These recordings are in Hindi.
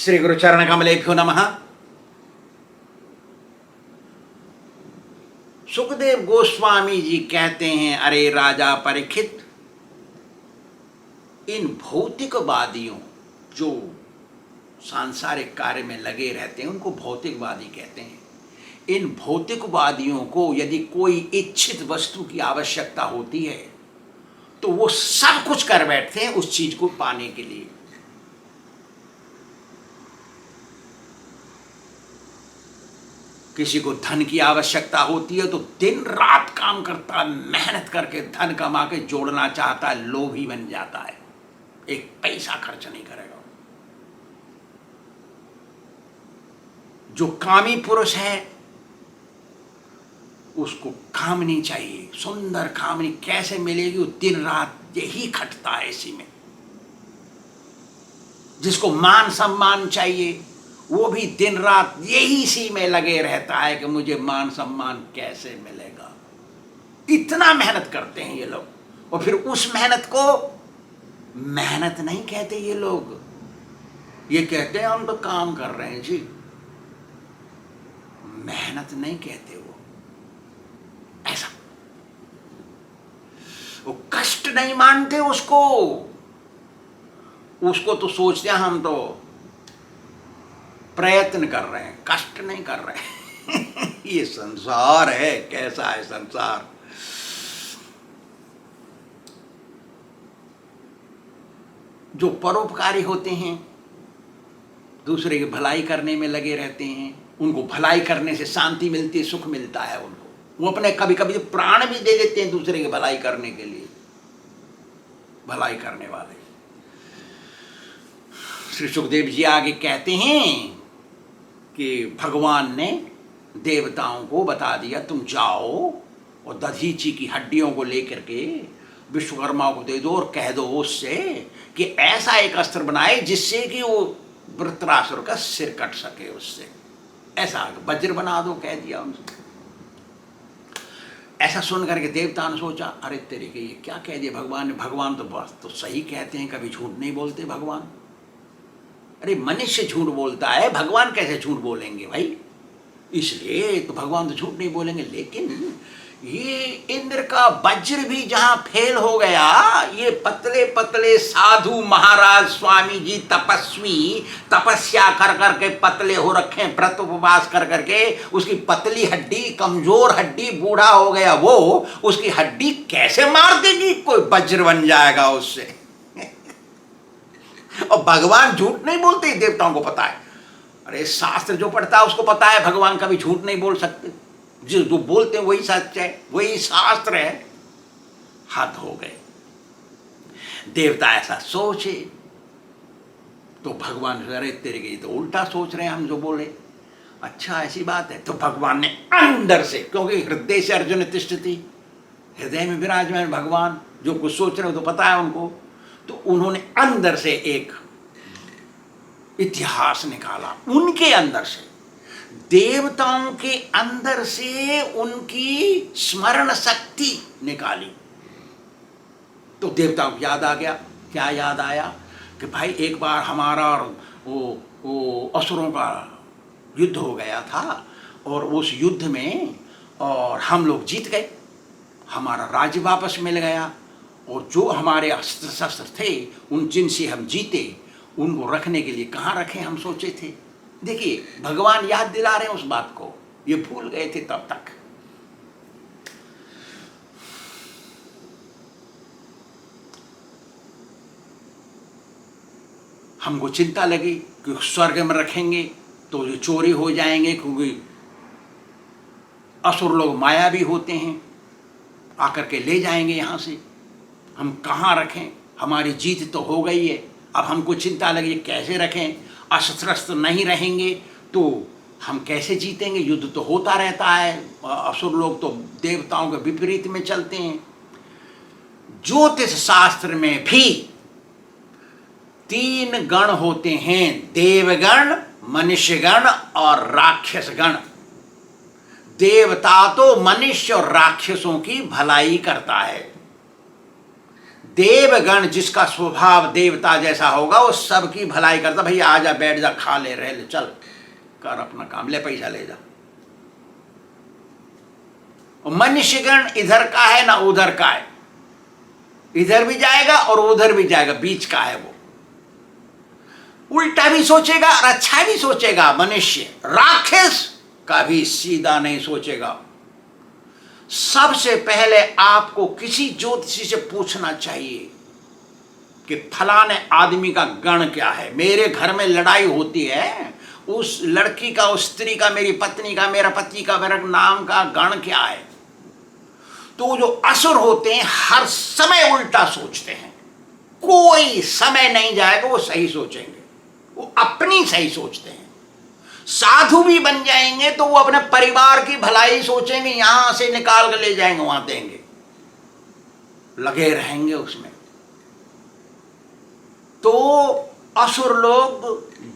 श्री गुरु चरण कमलेभ्यो नमः। सुखदेव गोस्वामी जी कहते हैं, अरे राजा परीक्षित, इन भौतिकवादियों जो सांसारिक कार्य में लगे रहते हैं उनको भौतिकवादी कहते हैं। इन भौतिकवादियों को यदि कोई इच्छित वस्तु की आवश्यकता होती है तो वो सब कुछ कर बैठते हैं उस चीज को पाने के लिए। किसी को धन की आवश्यकता होती है तो दिन रात काम करता है, मेहनत करके धन कमा के जोड़ना चाहता है, लोभी बन जाता है, एक पैसा खर्च नहीं करेगा। जो कामी पुरुष है उसको कामनी चाहिए, सुंदर कामनी कैसे मिलेगी, वो दिन रात यही खटता है इसी में। जिसको मान सम्मान चाहिए वो भी दिन रात यही सी में लगे रहता है कि मुझे मान सम्मान कैसे मिलेगा। इतना मेहनत करते हैं ये लोग, और फिर उस मेहनत को मेहनत नहीं कहते ये लोग, ये कहते हैं हम तो काम कर रहे हैं जी। मेहनत नहीं कहते वो, ऐसा वो कष्ट नहीं मानते उसको तो सोचते हैं हम तो प्रयत्न कर रहे हैं, कष्ट नहीं कर रहे हैं। ये संसार है, कैसा है संसार। जो परोपकारी होते हैं, दूसरे की भलाई करने में लगे रहते हैं, उनको भलाई करने से शांति मिलती है, सुख मिलता है उनको। वो अपने कभी कभी प्राण भी दे देते हैं दूसरे की भलाई करने के लिए। भलाई करने वाले श्री सुखदेव जी आगे कहते हैं कि भगवान ने देवताओं को बता दिया, तुम जाओ और दधीची की हड्डियों को लेकर के विश्वकर्मा को दे दो और कह दो उससे कि ऐसा एक अस्त्र बनाए जिससे कि वो वृत्रासुर का सिर कट सके उससे। ऐसा वज्र बना दो, कह दिया उनसे। ऐसा सुन करके देवता ने सोचा, अरे तेरे के ये क्या कह दिया भगवान ने। भगवान तो बस तो सही कहते हैं, कभी झूठ नहीं बोलते भगवान। अरे मनुष्य झूठ बोलता है, भगवान कैसे झूठ बोलेंगे भाई। इसलिए तो भगवान तो झूठ नहीं बोलेंगे। लेकिन ये इंद्र का वज्र भी जहां फेल हो गया, ये पतले पतले साधु महाराज स्वामी जी तपस्वी तपस्या कर करके पतले हो रखे, व्रत उपवास कर करके उसकी पतली हड्डी, कमजोर हड्डी, बूढ़ा हो गया वो, उसकी हड्डी कैसे मार देगी, कोई वज्र बन जाएगा उससे। और भगवान झूठ नहीं बोलते, देवताओं को पता है। अरे शास्त्र जो पढ़ता है उसको पता है भगवान कभी झूठ नहीं बोल सकते, जो बोलते हैं वही सच है, वही शास्त्र है। हद हो गए। देवता ऐसा सोचे तो भगवान, अरे तेरे के तो उल्टा सोच रहे हैं हम जो बोले। अच्छा ऐसी बात है। तो भगवान ने अंदर से, क्योंकि हृदय से अर्जुन तिष्ठति, हृदय में विराजमान भगवान, जो कुछ सोच रहे हो तो पता है उनको, तो उन्होंने अंदर से एक इतिहास निकाला। उनके अंदर से, देवताओं के अंदर से उनकी स्मरण शक्ति निकाली। तो देवताओं को याद आ गया। क्या याद आया कि भाई एक बार हमारा और वो असुरों का युद्ध हो गया था, और उस युद्ध में और हम लोग जीत गए, हमारा राज्य वापस मिल गया, और जो हमारे अस्त्र शस्त्र थे उन जिनसे हम जीते उनको रखने के लिए कहाँ रखें हम सोचे थे। देखिए भगवान याद दिला रहे हैं उस बात को, ये भूल गए थे तब तक। हमको चिंता लगी कि स्वर्ग में रखेंगे तो ये चोरी हो जाएंगे, क्योंकि असुर लोग माया भी होते हैं, आकर के ले जाएंगे यहाँ से। हम कहाँ रखें, हमारी जीत तो हो गई है, अब हमको चिंता लगी कैसे रखें। अस्त्र नहीं रहेंगे तो हम कैसे जीतेंगे, युद्ध तो होता रहता है, असुर लोग तो देवताओं के विपरीत में चलते हैं। ज्योतिष शास्त्र में भी 3 गण होते हैं, देवगण, मनुष्यगण और राक्षसगण। देवता तो मनुष्य और राक्षसों की भलाई करता है, देवगण जिसका स्वभाव देवता जैसा होगा वो सबकी भलाई करता, भैया आजा बैठ जा, खा ले, रह ले, चल कर अपना काम, ले पैसा ले जा। मनुष्यगण इधर का है ना उधर का है, इधर भी जाएगा और उधर भी जाएगा, बीच का है वो, उल्टा भी सोचेगा और अच्छा भी सोचेगा। मनुष्य राक्षस का भी सीधा नहीं सोचेगा। सबसे पहले आपको किसी ज्योतिषी से पूछना चाहिए कि फलाने आदमी का गण क्या है। मेरे घर में लड़ाई होती है, उस लड़की का, उस स्त्री का, मेरी पत्नी का, मेरा पति का, मेरा नाम का गण क्या है। तो जो असुर होते हैं हर समय उल्टा सोचते हैं, कोई समय नहीं जाएगा वो सही सोचेंगे, वो अपनी सही सोचते हैं। साधु भी बन जाएंगे तो वो अपने परिवार की भलाई सोचेंगे, यहां से निकाल कर ले जाएंगे वहां देंगे, लगे रहेंगे उसमें। तो असुर लोग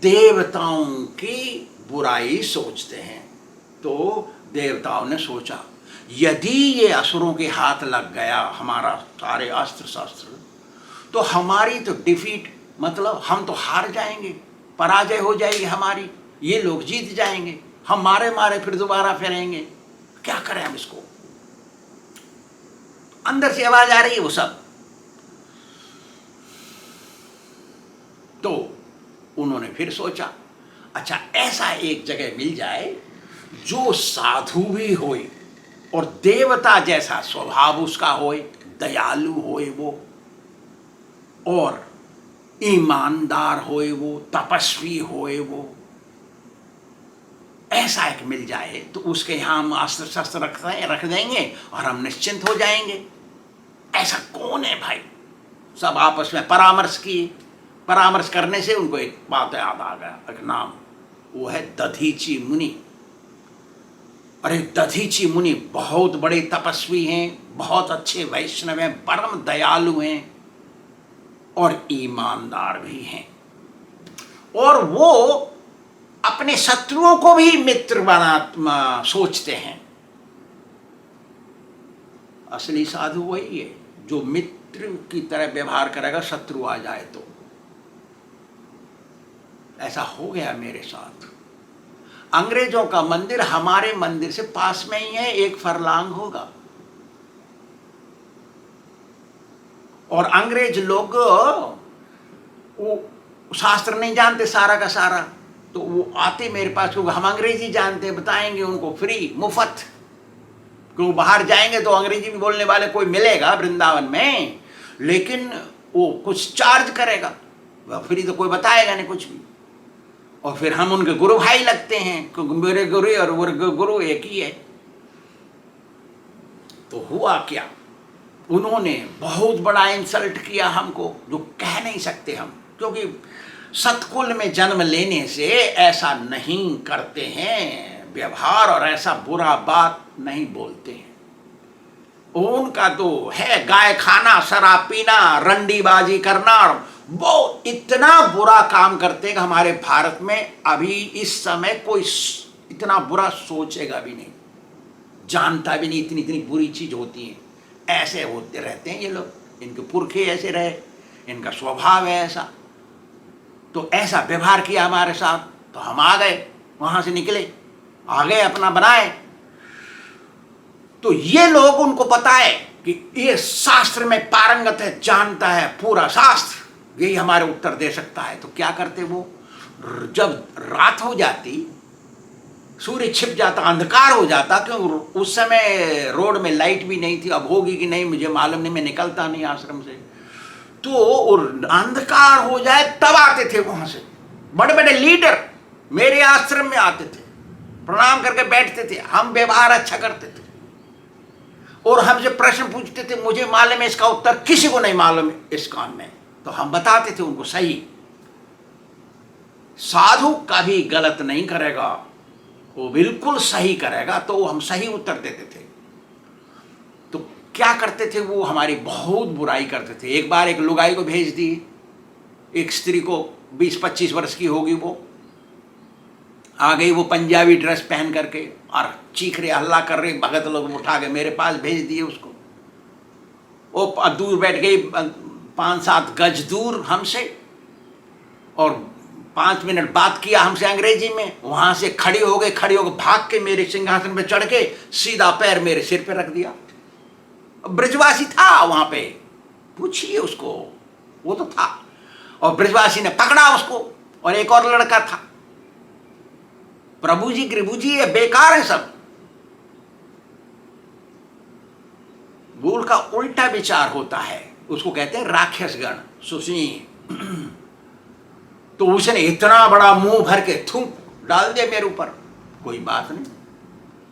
देवताओं की बुराई सोचते हैं। तो देवताओं ने सोचा यदि ये असुरों के हाथ लग गया हमारा सारे अस्त्र शस्त्र, तो हमारी तो डिफीट, मतलब हम तो हार जाएंगे, पराजय हो जाएगी हमारी, ये लोग जीत जाएंगे, हम मारे मारे फिर दोबारा फिरेंगे, क्या करें हम इसको। अंदर से आवाज आ रही है वो सब। तो उन्होंने फिर सोचा अच्छा ऐसा एक जगह मिल जाए जो साधु भी होए और देवता जैसा स्वभाव उसका होए, दयालु होए वो, और ईमानदार होए वो, तपस्वी होए वो। ऐसा एक मिल जाए तो उसके यहाँ हम अस्त्र शस्त्र रख देंगे और हम निश्चिंत हो जाएंगे। ऐसा कौन है भाई? सब आपस में परामर्श किए। परामर्श करने से उनको एक बात याद आ गया, एक नाम, वो है दधीची मुनि। अरे दधीची मुनि बहुत बड़े तपस्वी हैं, बहुत अच्छे वैष्णव हैं, परम दयालु हैं और ईमानदार भी हैं, और वो अपने शत्रुओं को भी मित्र बना सोचते हैं। असली साधु वही है जो मित्र की तरह व्यवहार करेगा शत्रु आ जाए तो। ऐसा हो गया मेरे साथ। अंग्रेजों का मंदिर हमारे मंदिर से पास में ही है, एक फरलांग होगा, और अंग्रेज लोग वो शास्त्र नहीं जानते सारा का सारा, तो वो आते मेरे पास क्योंकि हम अंग्रेजी जानते, बताएंगे उनको फ्री मुफ्त। क्यों बाहर जाएंगे तो अंग्रेजी भी बोलने वाले कोई मिलेगा वृंदावन में, लेकिन वो कुछ चार्ज करेगा, वह फ्री तो कोई बताएगा नहीं कुछ भी। और फिर हम उनके गुरु भाई लगते हैं क्योंकि मेरे गुरु और उनके गुरु एक ही है। तो हुआ क्या, उन्होंने बहुत बड़ा इंसल्ट किया हमको, जो कह नहीं सकते हम, क्योंकि सतकुल में जन्म लेने से ऐसा नहीं करते हैं व्यवहार, और ऐसा बुरा बात नहीं बोलते हैं। उनका तो है गाय खाना, शराब पीना, रंडीबाजी करना, वो इतना बुरा काम करते हैं कि हमारे भारत में अभी इस समय कोई इतना बुरा सोचेगा भी नहीं, जानता भी नहीं इतनी इतनी बुरी चीज होती है। ऐसे होते रहते हैं ये लोग, इनके पुरखे ऐसे रहे, इनका स्वभाव है ऐसा। तो ऐसा व्यवहार किया हमारे साथ, तो हम आ गए, वहां से निकले, आ गए, अपना बनाए। तो ये लोग, उनको पता है कि ये शास्त्र में पारंगत है, जानता है पूरा शास्त्र, यही हमारे उत्तर दे सकता है। तो क्या करते वो, जब रात हो जाती, सूर्य छिप जाता, अंधकार हो जाता, क्यों उस समय रोड में लाइट भी नहीं थी, अब होगी कि नहीं मुझे मालूम नहीं, मैं निकलता नहीं आश्रम से। तो अंधकार हो जाए तब आते थे वहां से बड़े बड़े लीडर, मेरे आश्रम में आते थे, प्रणाम करके बैठते थे, हम व्यवहार अच्छा करते थे और हमसे प्रश्न पूछते थे, मुझे मालूम है इसका उत्तर, किसी को नहीं मालूम इस काम में, तो हम बताते थे उनको सही। साधु कभी गलत नहीं करेगा, वो बिल्कुल सही करेगा, तो हम सही उत्तर देते थे। तो क्या करते थे वो, हमारी बहुत बुराई करते थे। एक बार एक लुगाई को भेज दी, एक स्त्री को 20-25 वर्ष की होगी, वो आ गई, वो पंजाबी ड्रेस पहन करके और चीख रहे, हल्ला कर रहे, भगत लोग उठा के मेरे पास भेज दिए उसको। वो दूर बैठ गई 5-7 गज दूर हमसे, और 5 मिनट बात किया हमसे अंग्रेजी में, वहां से खड़े हो गए भाग के मेरे सिंहासन पे चढ़ के सीधा पैर मेरे सिर पे रख दिया। ब्रजवासी था वहां पे, पूछिए उसको, वो तो था। और ब्रजवासी ने पकड़ा उसको, और एक और लड़का था। प्रभु जी कृभु जी ये बेकार है सब, वो उनका उल्टा विचार होता है, उसको कहते हैं राक्षस गण सुशी। तो उसने इतना बड़ा मुंह भर के थूक डाल दिया मेरे ऊपर, कोई बात नहीं।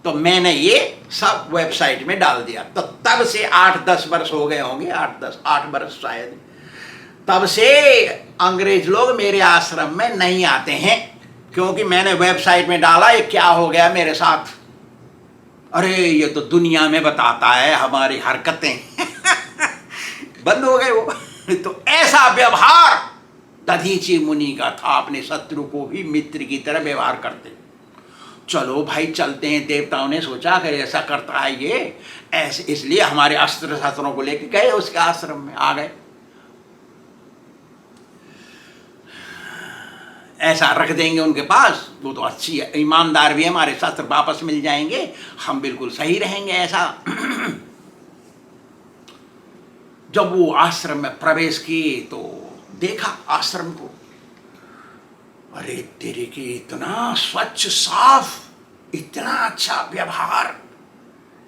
तो मैंने ये सब वेबसाइट में डाल दिया। तो तब से 8-10 वर्ष हो गए होंगे, 8 वर्ष शायद, तब से अंग्रेज लोग मेरे आश्रम में नहीं आते हैं, क्योंकि मैंने वेबसाइट में डाला ये क्या हो गया मेरे साथ। अरे ये तो दुनिया में बताता है हमारी हरकतें। बंद हो गए वो। तो ऐसा व्यवहार दधीची मुनि का था, अपने शत्रु को भी मित्र की तरह व्यवहार करते। चलो भाई चलते हैं, देवताओं ने सोचा कि ऐसा करता है ये ऐसे, इसलिए हमारे अस्त्र शस्त्रों को लेके गए उसके आश्रम में, आ गए। ऐसा रख देंगे उनके पास, वो तो अच्छी है, ईमानदार भी है, हमारे शस्त्र वापस मिल जाएंगे, हम बिल्कुल सही रहेंगे ऐसा। जब वो आश्रम में प्रवेश किए तो देखा आश्रम को, अरे तेरे की इतना स्वच्छ साफ, इतना अच्छा व्यवहार,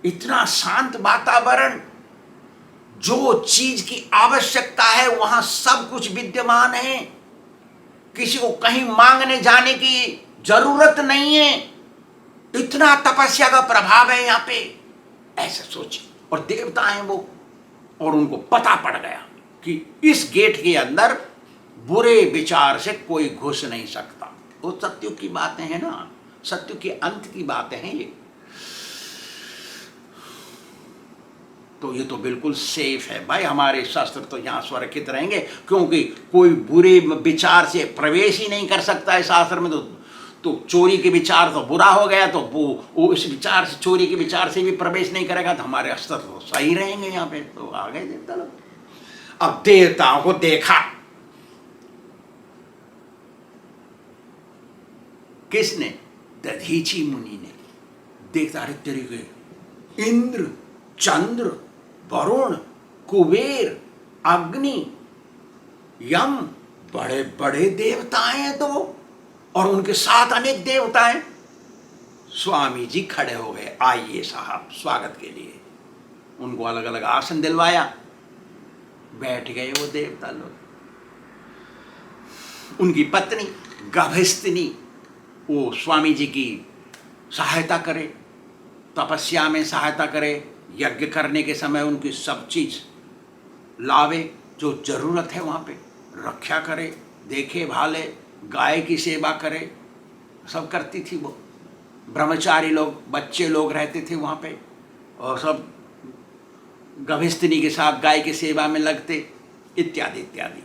इतना शांत वातावरण, जो चीज की आवश्यकता है वहां सब कुछ विद्यमान है, किसी को कहीं मांगने जाने की जरूरत नहीं है, इतना तपस्या का प्रभाव है यहाँ पे, ऐसे सोचे। और देवता हैं वो, और उनको पता पड़ गया कि इस गेट के अंदर बुरे विचार से कोई घुस नहीं सकता। वो सत्युग की बातें हैं ना, सत्युग के अंत की बातें हैं ये। तो ये तो बिल्कुल सेफ है भाई, हमारे शस्त्र तो यहाँ सुरक्षित रहेंगे, क्योंकि कोई बुरे विचार से प्रवेश ही नहीं कर सकता इस आश्रम में। तो चोरी के विचार तो बुरा हो गया, तो वो इस विचार से, चोरी के विचार से भी प्रवेश नहीं करेगा, तो हमारे अस्त्र तो सही रहेंगे यहाँ पे। तो आ गए देवता लोग। अब देवताओं को देखा, किसने? दधीची मुनि ने। देखता, अरे तेरे के इंद्र, चंद्र, वरुण, कुबेर, अग्नि, यम, बड़े बड़े देवताएं हैं तो, और उनके साथ अनेक देवताएं। स्वामी जी खड़े हो गए, आइए साहब स्वागत के लिए। उनको अलग अलग आसन दिलवाया, बैठ गए वो देवता लोग। उनकी पत्नी गभस्तिनी वो स्वामी जी की सहायता करे, तपस्या में सहायता करे, यज्ञ करने के समय उनकी सब चीज लावे, जो जरूरत है वहाँ पे रक्षा करे, देखे भाले, गाय की सेवा करे, सब करती थी वो। ब्रह्मचारी लोग, बच्चे लोग रहते थे वहाँ पे, और सब गभस्तिनी के साथ गाय की सेवा में लगते, इत्यादि इत्यादि।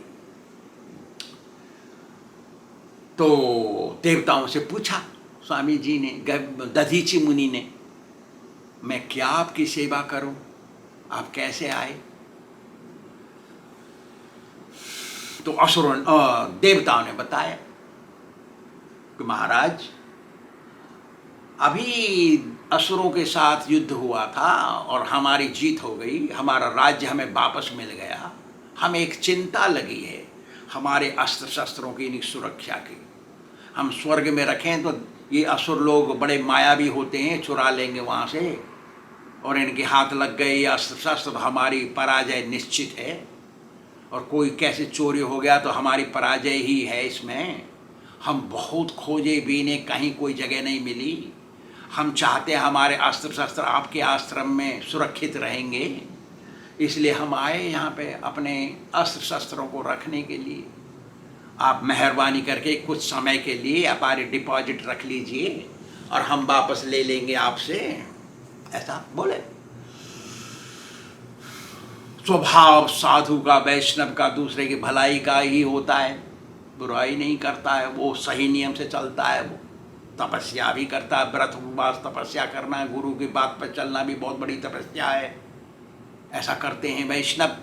तो देवताओं से पूछा स्वामी जी ने, दधीची मुनि ने, मैं क्या आपकी सेवा करूं, आप कैसे आए? तो असुरों, देवताओं ने बताया कि महाराज अभी असुरों के साथ युद्ध हुआ था और हमारी जीत हो गई, हमारा राज्य हमें वापस मिल गया, हमें एक चिंता लगी है हमारे अस्त्र शस्त्रों की सुरक्षा की। हम स्वर्ग में रखें तो ये असुर लोग बड़े मायावी होते हैं, चुरा लेंगे वहाँ से, और इनके हाथ लग गए ये अस्त्र शस्त्र, हमारी पराजय निश्चित है। और कोई कैसे चोरी हो गया तो हमारी पराजय ही है इसमें। हम बहुत खोजे भी ने, कहीं कोई जगह नहीं मिली। हम चाहते हैं हमारे अस्त्र शस्त्र आपके आश्रम में सुरक्षित रहेंगे, इसलिए हम आए यहाँ पे अपने अस्त्र शस्त्रों को रखने के लिए। आप मेहरबानी करके कुछ समय के लिए हमारे डिपॉजिट रख लीजिए और हम वापस ले लेंगे आपसे, ऐसा बोले। स्वभाव साधु का, वैष्णव का दूसरे की भलाई का ही होता है, बुराई नहीं करता है, वो सही नियम से चलता है, वो तपस्या भी करता है, व्रत उपवास तपस्या करना है, गुरु की बात पर चलना भी बहुत बड़ी तपस्या है, ऐसा करते हैं वैष्णव।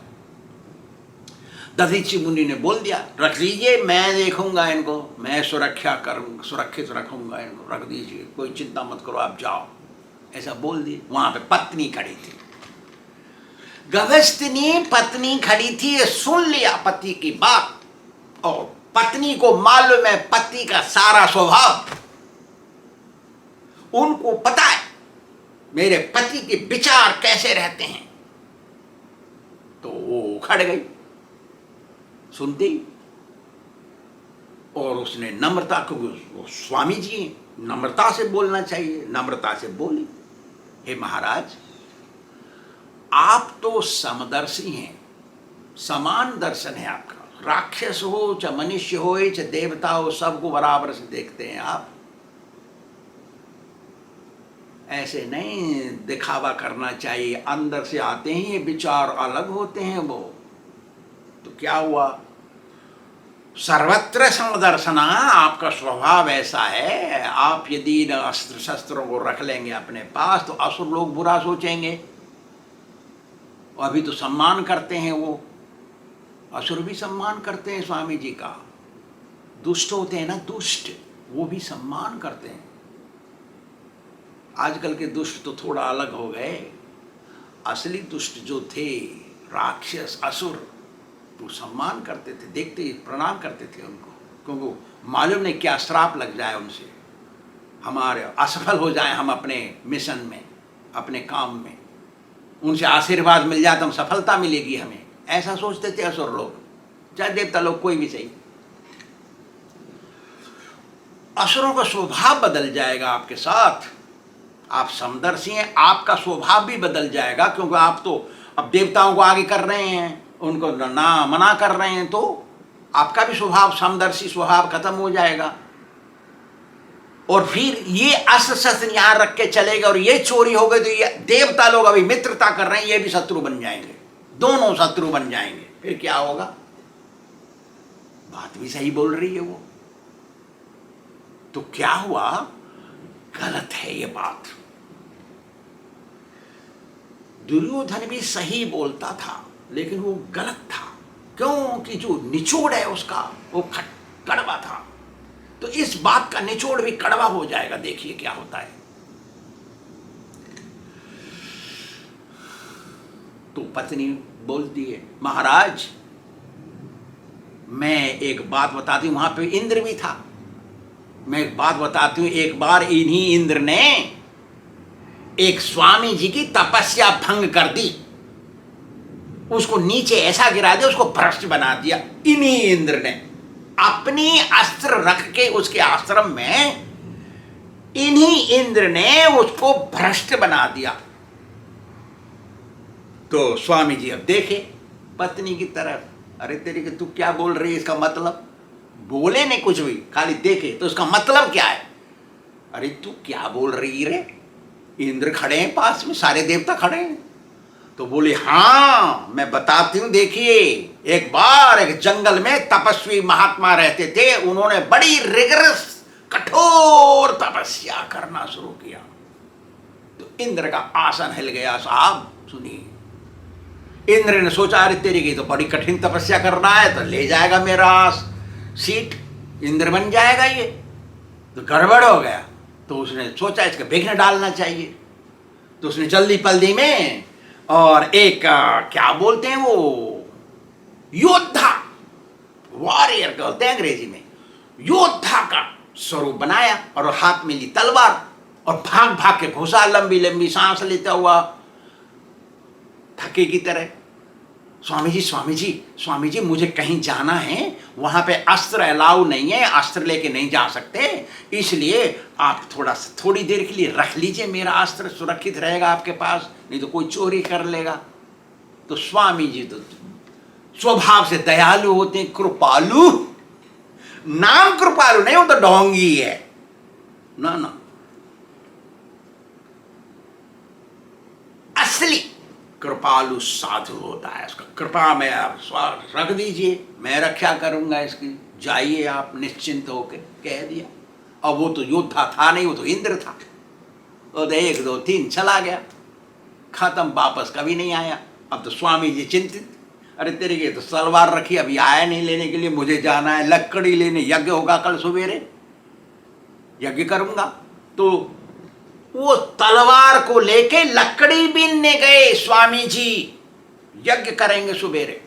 दधीची मुनि ने बोल दिया, रख दीजिए, मैं देखूंगा इनको, मैं सुरक्षित रखूंगा इनको, रख दीजिए, कोई चिंता मत करो, आप जाओ, ऐसा बोल दिए। वहां पे पत्नी खड़ी थी, गृहस्थनी पत्नी खड़ी थी, सुन लिया पति की बात, और पत्नी को मालूम है पति का सारा स्वभाव, उनको पता है मेरे पति के विचार कैसे रहते हैं, तो वो उखड़ गई सुनती, और उसने नम्रता को, वो स्वामी जी नम्रता से बोलना चाहिए, नम्रता से बोली, हे महाराज, आप तो समदर्शी हैं, समान दर्शन है आपका, राक्षस हो चाहे मनुष्य हो चाहे देवता हो, सबको बराबर से देखते हैं आप, ऐसे नहीं दिखावा करना चाहिए, अंदर से आते हैं ये विचार अलग होते हैं वो। तो क्या हुआ, सर्वत्र समदर्शना, आपका स्वभाव ऐसा है, आप यदि इन अस्त्र शस्त्रों को रख लेंगे अपने पास तो असुर लोग बुरा सोचेंगे, अभी तो सम्मान करते हैं वो, असुर भी सम्मान करते हैं स्वामी जी का, दुष्ट होते हैं ना दुष्ट, वो भी सम्मान करते हैं। आजकल के दुष्ट तो थोड़ा अलग हो गए, असली दुष्ट जो थे राक्षस असुर, वो सम्मान करते थे, देखते प्रणाम करते थे उनको, क्योंकि मालूम नहीं क्या श्राप लग जाए उनसे, हमारे असफल हो जाए हम अपने मिशन में, अपने काम में, उनसे आशीर्वाद मिल जाए तो हम सफलता मिलेगी हमें, ऐसा सोचते थे असुर लोग, चाहे देवता लोग कोई भी सही। असुरों का स्वभाव बदल जाएगा आपके साथ, आप समदर्शी हैं, आपका स्वभाव भी बदल जाएगा, क्योंकि आप तो अब देवताओं को आगे कर रहे हैं, उनको ना मना कर रहे हैं, तो आपका भी स्वभाव समदर्शी स्वभाव खत्म हो जाएगा, और फिर ये अस्त्र शस्त्र यहाँ रख के चलेगा और ये चोरी हो गई तो ये देवता लोग अभी मित्रता कर रहे हैं, ये भी शत्रु बन जाएंगे, दोनों शत्रु बन जाएंगे, फिर क्या होगा। बात भी सही बोल रही है वो। तो क्या हुआ, गलत है ये बात। दुर्योधन भी सही बोलता था लेकिन वो गलत था, क्योंकि जो निचोड़ है उसका वो कड़वा था, तो इस बात का निचोड़ भी कड़वा हो जाएगा, देखिए क्या होता है। तो पत्नी बोलती है, महाराज मैं एक बात बताती हूं, वहां पे इंद्र भी था, मैं एक बात बताती हूं, एक बार इन्हीं इंद्र ने एक स्वामी जी की तपस्या भंग कर दी, उसको नीचे ऐसा गिरा दिया, उसको भ्रष्ट बना दिया, इन्हीं इंद्र ने अपनी अस्त्र रख के उसके आश्रम में, इन्हीं इंद्र ने उसको भ्रष्ट बना दिया। तो स्वामी जी अब देखे पत्नी की तरफ, अरे तेरी के तू क्या बोल रही है, इसका मतलब, बोले नहीं कुछ भी, खाली देखे तो उसका मतलब क्या है, अरे तू क्या बोल रही रे, इंद्र खड़े हैं पास में, सारे देवता खड़े हैं। तो बोले हाँ मैं बताती हूं, देखिए एक बार एक जंगल में तपस्वी महात्मा रहते थे, उन्होंने बड़ी रिगरस कठोर तपस्या करना शुरू किया, तो इंद्र का आसन हिल गया साहब। सुनिए, इंद्र ने सोचा अरे तेरी की तो बड़ी कठिन तपस्या करना है, तो ले जाएगा मेरा सीट, इंद्र बन जाएगा ये, तो गड़बड़ हो गया। तो उसने सोचा इसका विघ्न डालना चाहिए, तो उसने जल्दी पल्दी में और एक क्या बोलते हैं वो, योद्धा, वॉरियर कहते हैं अंग्रेजी में, योद्धा का स्वरूप बनाया और हाथ में ली तलवार और भाग भाग के घुसा, लंबी लंबी सांस लेता हुआ थके की तरह, स्वामी जी स्वामी जी स्वामी जी मुझे कहीं जाना है, वहां पे अस्त्र अलाउ नहीं है, अस्त्र लेके नहीं जा सकते, इसलिए आप थोड़ी देर के लिए रख लीजिए, मेरा अस्त्र सुरक्षित रहेगा आपके पास, नहीं तो कोई चोरी कर लेगा। तो स्वामी जी तो स्वभाव से दयालु होते हैं, कृपालु, नाम कृपालु नहीं, वो तो ढोंगी है ना, ना असली कृपालु साधु होता है, उसका कृपा में आप रख दीजिए, मैं रक्षा करूंगा इसकी, जाइए आप निश्चिंत होकर, कह दिया। अब वो तो योद्धा था नहीं, वो तो इंद्र था, वो तो 1 2 3 चला गया, खत्म, वापस कभी नहीं आया। अब तो स्वामी जी चिंतित, अरे तेरे के तो तलवार रखी, अभी आया नहीं लेने के लिए, मुझे जाना है लकड़ी लेने, यज्ञ होगा कल सवेरे, यज्ञ करूंगा। तो वो तलवार को लेके लकड़ी बीनने गए स्वामी जी, यज्ञ करेंगे सवेरे।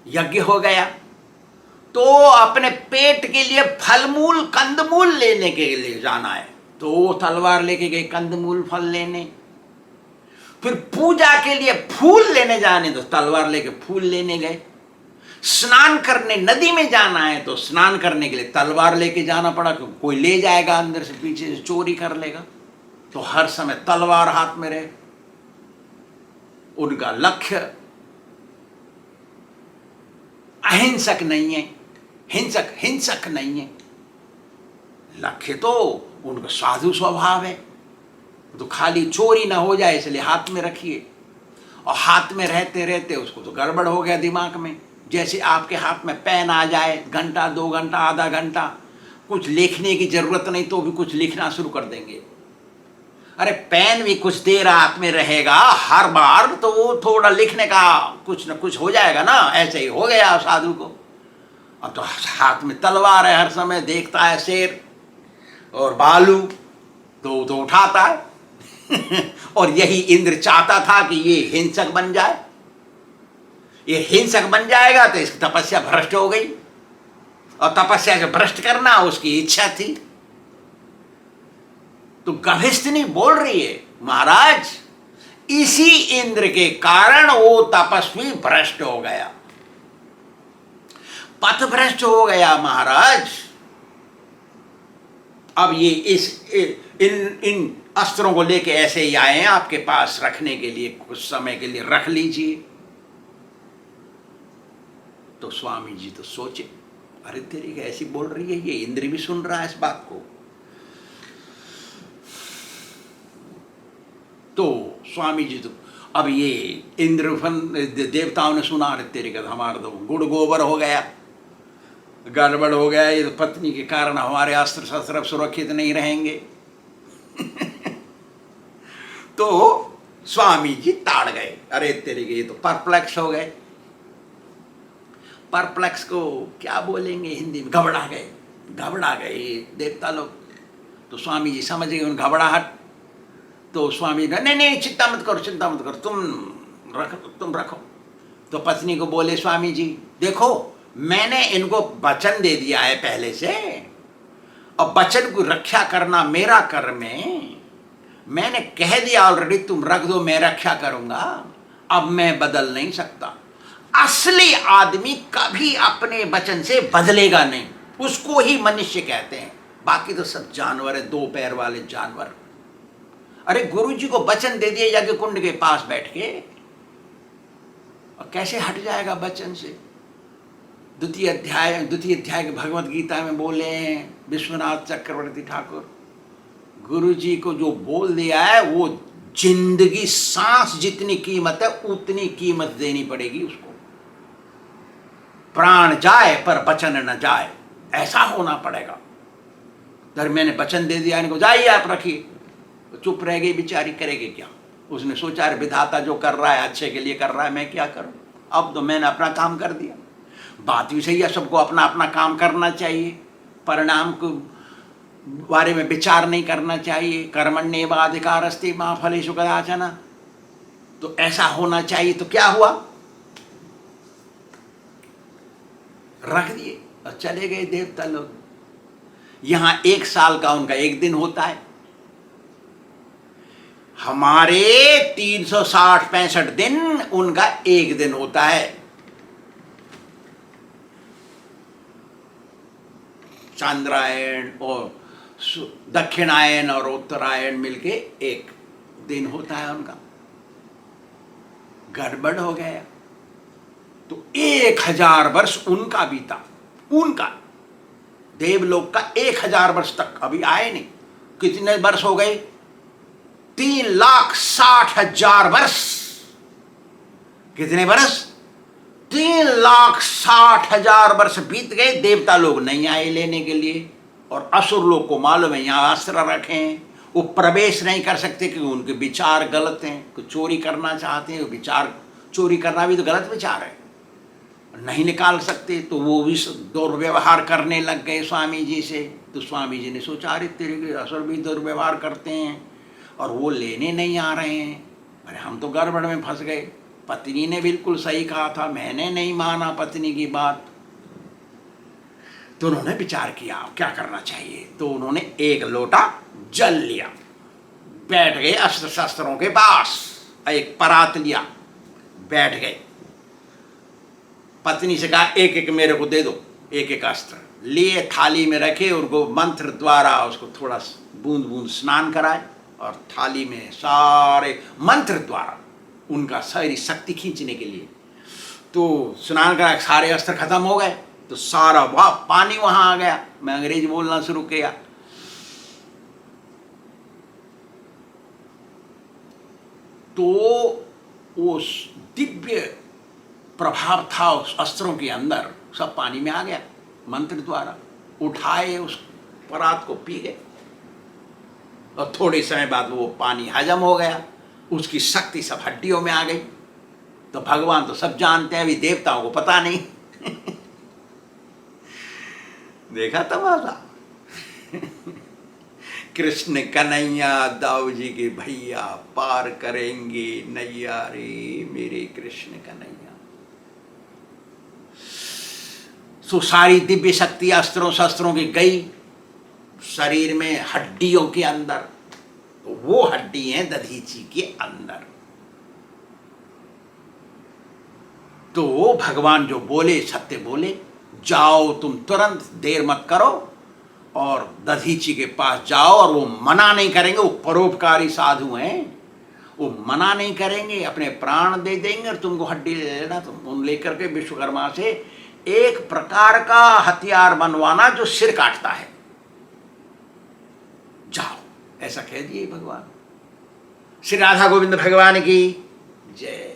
यज्ञ हो गया तो अपने पेट के लिए फलमूल कंदमूल लेने के लिए जाना है, तो वो तलवार लेके गए कंदमूल फल लेने। फिर पूजा के लिए फूल लेने जाने, तो तलवार लेके फूल लेने गए। स्नान करने नदी में जाना है, तो स्नान करने के लिए तलवार लेके जाना पड़ा, क्योंकि कोई ले जाएगा अंदर से, पीछे से चोरी कर लेगा, तो हर समय तलवार हाथ में रहे। उनका लक्ष्य अहिंसक नहीं है, हिंसक नहीं है, लक्ष्य तो उनका साधु स्वभाव है। तो खाली चोरी ना हो जाए इसलिए हाथ में रखिए, और हाथ में रहते रहते उसको तो गड़बड़ हो गया दिमाग में। जैसे आपके हाथ में पेन आ जाए, घंटा 2 घंटा आधा घंटा कुछ लिखने की जरूरत नहीं तो भी कुछ लिखना शुरू कर देंगे। अरे पेन भी कुछ देर हाथ में रहेगा हर बार, तो वो थोड़ा लिखने का कुछ न कुछ हो जाएगा ना। ऐसे ही हो गया साधु को। अब तो हाथ में तलवार है, हर समय देखता है शेर और भालू, तो उठाता है और यही इंद्र चाहता था कि ये हिंसक बन जाए। ये हिंसक बन जाएगा तो इसकी तपस्या भ्रष्ट हो गई, और तपस्या से भ्रष्ट करना उसकी इच्छा थी। तो गभिस्थिनी बोल रही है, महाराज इसी इंद्र के कारण वो तपस्वी भ्रष्ट हो गया, पथ भ्रष्ट हो गया महाराज। अब ये इन अस्त्रों को लेके ऐसे ही आए हैं आपके पास रखने के लिए, कुछ समय के लिए रख लीजिए। तो स्वामी जी तो सोचे, अरे तेरी ऐसी बोल रही है, ये इंद्र भी सुन रहा है इस बात को। तो स्वामी जी तो अब ये इंद्र देवताओं ने सुना, अरे तेरे का हमारा तो गुड़ गोबर हो गया, गड़बड़ हो गया, ये तो पत्नी के कारण हमारे अस्त्र शस्त्र अब सुरक्षित नहीं रहेंगे। तो स्वामी जी ताड़ गए, अरे तेरे के, ये तो परप्लेक्स हो गए। परप्लेक्स को क्या बोलेंगे हिंदी में, घबरा गए देवता लोग। तो स्वामी जी समझ गए उन घबराहट। तो स्वामी ने नहीं चिंता मत करो, तुम रखो। तो पत्नी को बोले स्वामी जी, देखो मैंने इनको वचन दे दिया है पहले से, और वचन को रक्षा करना मेरा कर्म है। मैंने कह दिया ऑलरेडी, तुम रख दो, मैं रक्षा करूंगा, अब मैं बदल नहीं सकता। असली आदमी कभी अपने वचन से बदलेगा नहीं, उसको ही मनुष्य कहते हैं, बाकी तो सब जानवर है, 2 पैर वाले जानवर। अरे गुरु जी को वचन दे दिए यज्ञ कुंड के पास बैठ के, और कैसे हट जाएगा वचन से। द्वितीय अध्याय के भगवत गीता में बोले हैं विश्वनाथ चक्रवर्ती ठाकुर, गुरु जी को जो बोल दिया है वो जिंदगी सांस जितनी कीमत है उतनी कीमत देनी पड़ेगी उसको। प्राण जाए पर वचन न जाए, ऐसा होना पड़ेगा। धर मैंने वचन दे दिया इनको, जाइए आप रखिए, तो चुप रह गई बेचारी, करेगी क्या। उसने सोचा अरे विधाता जो कर रहा है अच्छे के लिए कर रहा है, मैं क्या करूं, अब तो मैंने अपना काम कर दिया। बात भी सही है, सबको अपना अपना काम करना चाहिए, परिणाम को बारे में विचार नहीं करना चाहिए। कर्मण्येवाधिकारस्ते मा फलेषु कदाचन, तो ऐसा होना चाहिए। तो क्या हुआ, रख दिए और चले गए देवता लोग। यहां 1 साल का उनका 1 दिन होता है, हमारे 360-65 दिन उनका 1 दिन होता है। चंद्रायण और दक्षिणायन और उत्तरायण मिलके 1 दिन होता है उनका। गड़बड़ हो गया तो 1000 वर्ष उनका बीता, उनका देवलोक का 1000 वर्ष तक अभी आए नहीं। कितने वर्ष हो गए, 3,60,000 वर्ष। कितने वर्ष, 3,60,000 वर्ष बीत गए, देवता लोग नहीं आए लेने के लिए। और असुर लोग को मालूम है यहाँ अस्त्र रखे हैं, वो प्रवेश नहीं कर सकते क्योंकि उनके विचार गलत हैं, कुछ चोरी करना चाहते हैं, वो विचार चोरी करना भी तो गलत विचार है, नहीं निकाल सकते। तो वो भी दुर्व्यवहार करने लग गए स्वामी जी से। तो स्वामी जी ने सोचा अरे तेरे के असर भी दुर्व्यवहार करते हैं और वो लेने नहीं आ रहे हैं, अरे हम तो गड़बड़ में फंस गए। पत्नी ने बिल्कुल सही कहा था, मैंने नहीं माना पत्नी की बात। तो उन्होंने विचार किया क्या करना चाहिए। तो उन्होंने एक लोटा जल लिया, बैठ गए अस्त्र शस्त्रों के पास, एक परात लिया, बैठ गए। पत्नी से कहा एक एक मेरे को दे दो, एक एक अस्त्र लिए थाली में रखे, उनको मंत्र द्वारा उसको थोड़ा बूंद बूंद स्नान कराए और थाली में सारे मंत्र द्वारा उनका सारी शक्ति खींचने के लिए। तो स्नान करा, सारे अस्त्र खत्म हो गए। तो सारा वाह पानी वहां आ गया। मैं अंग्रेजी बोलना शुरू किया। तो उस दिव्य प्रभाव था उस अस्त्रों के अंदर, सब पानी में आ गया मंत्र द्वारा। उठाए उस परात को पी गए और थोड़े समय बाद वो पानी हजम हो गया, उसकी शक्ति सब हड्डियों में आ गई। तो भगवान तो सब जानते हैं, अभी देवताओं को पता नहीं। देखा तमाशा। कृष्ण कन्हैया दाऊ जी के भैया पार करेंगे नैया रे मेरे कृष्ण कन्हैया। सो सारी दिव्य शक्ति अस्त्रों शस्त्रों की गई शरीर में, हड्डियों के अंदर। तो वो हड्डी है दधीची के अंदर। तो भगवान जो बोले सत्य बोले, जाओ तुम तुरंत, देर मत करो और दधीची के पास जाओ। और वो मना नहीं करेंगे, वो परोपकारी साधु हैं, वो मना नहीं करेंगे, अपने प्राण दे देंगे और तुमको हड्डी ले लेना। तुम उन लेकर के विश्वकर्मा से एक प्रकार का हथियार बनवाना जो सिर काटता है, जाओ, ऐसा कह दिए भगवान। श्री राधा गोविंद भगवान की जय।